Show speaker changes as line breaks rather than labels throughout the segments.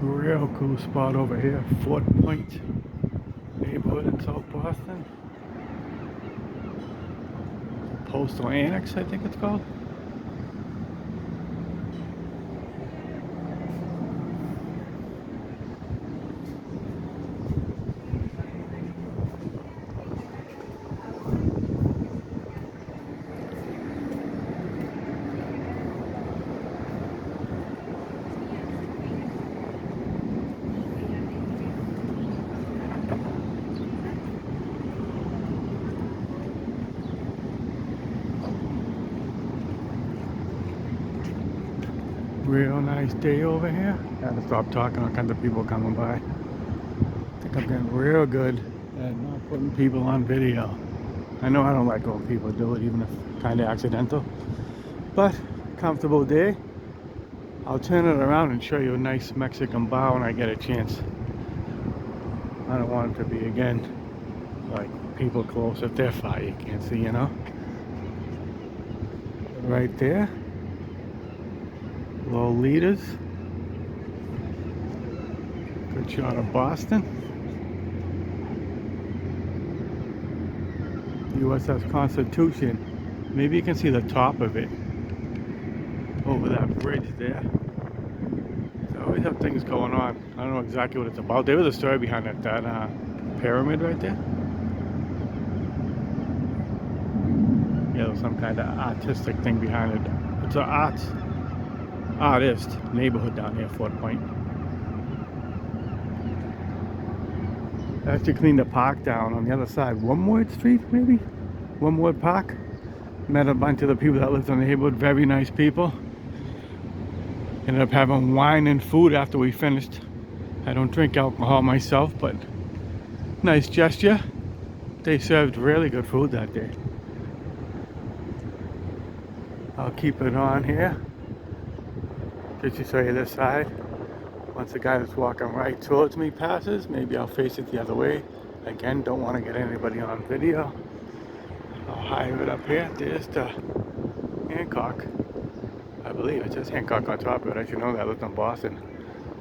Real cool spot over here, Fort Point neighborhood in South Boston. Postal Annex, I think it's called. Real nice day over here. Gotta stop talking, all kinds of people coming by. I think I'm getting real good at not putting people on video. I know I don't like when people do it, even if kind of accidental. But comfortable day. I'll turn it around and show you a nice Mexican bar when I get a chance. I don't want it to be again like people close. If they're far, you can't see, you know. Right there, Lolitas. Good shot of Boston. USS Constitution. Maybe you can see the top of it over that bridge there. They always have things going on. I don't know exactly what it's about. There was a story behind it, that pyramid right there. Yeah, there's some kind of artistic thing behind it. It's an artist neighborhood down here, Fort Point. I actually cleaned the park down on the other side. Wormwood Street, maybe? Wormwood Park. Met a bunch of the people that lived in the neighborhood. Very nice people. Ended up having wine and food after we finished. I don't drink alcohol myself, but nice gesture. They served really good food that day. I'll keep it on here. Just to show you this side. Once the guy that's walking right towards me passes, maybe I'll face it the other way. Again, don't want to get anybody on video. I'll hide it up here. There's the Hancock. I believe it says Hancock on top of it. I should know that. I lived in Boston.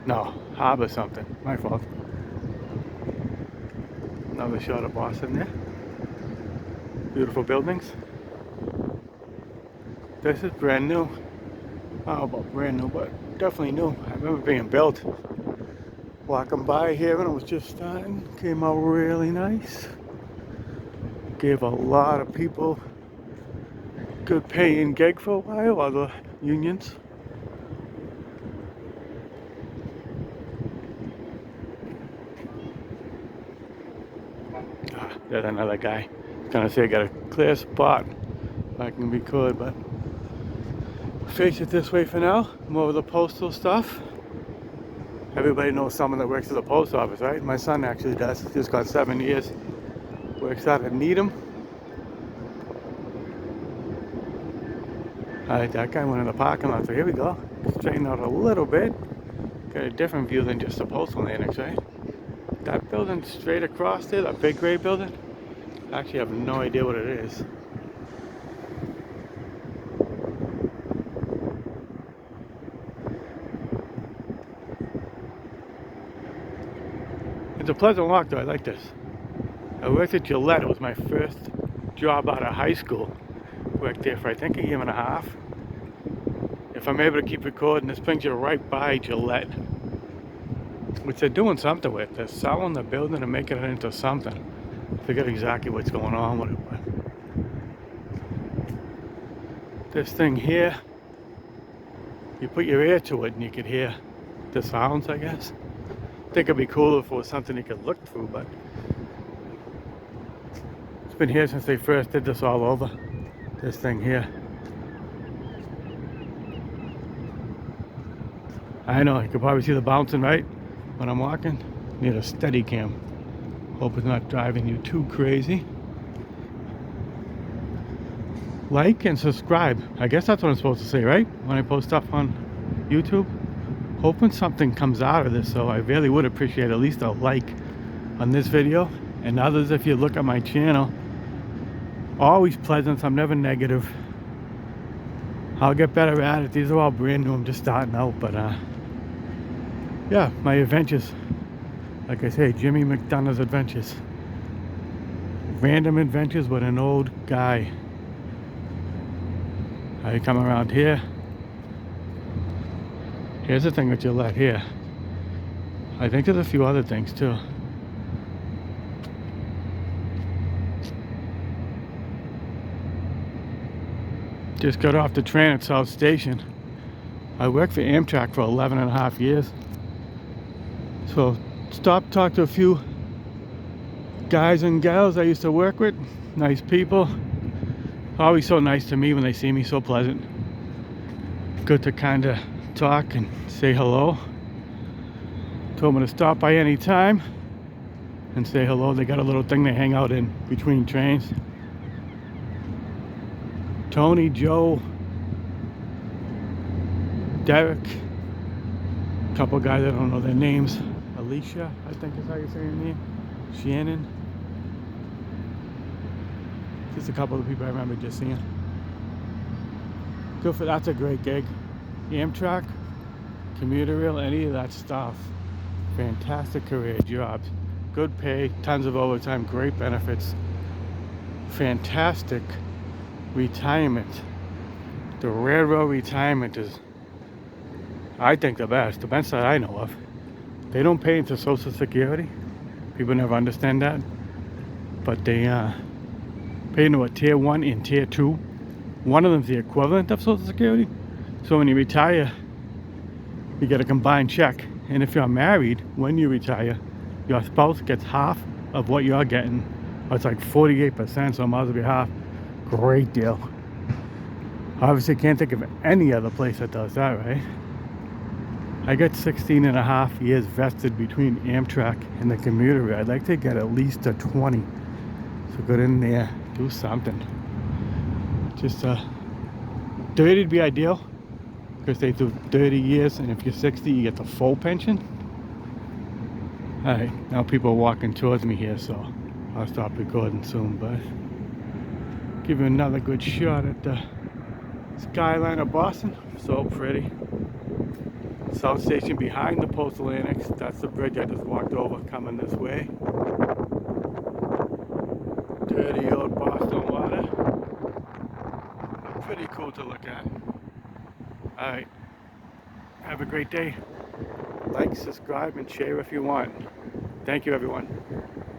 No, Harbor something. My fault. Another shot of Boston there. Beautiful buildings. This is brand new. I don't know about brand new, but definitely new. I remember being built. Walking by here when it was just starting. Came out really nice. Gave a lot of people good paying gig for a while, other unions. There's another guy. Gonna say I got a clear spot if I can record, but face it this way for now. More of the postal stuff. Everybody knows someone that works at the post office, right? My son actually does. Just got 7 years. Works out at Needham. Alright, that guy went in the parking lot, so here we go. Straighten out a little bit. Got a different view than just the postal annex, right? That building straight across there, that big gray building, I actually have no idea what it is. It's a pleasant walk though, I like this. I worked at Gillette. It was my first job out of high school. Worked there for I think a year and a half. If I'm able to keep recording, this brings you right by Gillette. Which they're doing something with. They're selling the building and making it into something. I forget exactly what's going on with it, but this thing here, you put your ear to it and you could hear the sounds, I guess. I think it'd be cool if it was something you could look through, but it's been here since they first did this all over. This thing here. I know, you can probably see the bouncing, right? When I'm walking. Need a steady cam. Hope it's not driving you too crazy. Like and subscribe. I guess that's what I'm supposed to say, right? When I post stuff on YouTube. Hoping something comes out of this, so I really would appreciate at least a like on this video. And others, if you look at my channel. Always pleasant, I'm never negative. I'll get better at it. These are all brand new, I'm just starting out, but Yeah, my adventures. Like I say, Jimmy McDonough's adventures. Random adventures with an old guy. I come around here. Here's the thing with Gillette here. I think there's a few other things too. Just got off the train at South Station. I worked for Amtrak for 11 and a half years. So stopped, talked to a few guys and gals I used to work with. Nice people. Always so nice to me when they see me, so pleasant. Good to kind of talk and say hello. Told me to stop by any time and say hello. They got a little thing they hang out in between trains. Tony, Joe, Derek, a couple guys I don't know their names. Alicia, I think is how you say your name. Shannon. Just a couple of people I remember just seeing. Good for that's a great gig. Amtrak, commuter rail, any of that stuff. Fantastic career jobs. Good pay, tons of overtime, great benefits. Fantastic retirement. The railroad retirement is, I think, the best that I know of. They don't pay into Social Security. People never understand that. But they pay into a tier 1 and tier 2. One of them's the equivalent of Social Security. So when you retire, you get a combined check. And if you're married, when you retire, your spouse gets half of what you're getting. It's like 48%, so it might as well be half. Great deal. Obviously can't think of any other place that does that, right? I got 16 and a half years vested between Amtrak and the commuter rail. I'd like to get at least a 20. So get in there, do something. Just 30 would be ideal, because they do 30 years, and if you're 60, you get the full pension. Alright, now people are walking towards me here, so I'll stop recording soon, but give you another good shot at the skyline of Boston. So pretty. South Station behind the Postal Annex. That's the bridge I just walked over coming this way. Dirty old Boston water. Pretty cool to look at. Alright. Have a great day. Like, subscribe, and share if you want. Thank you, everyone.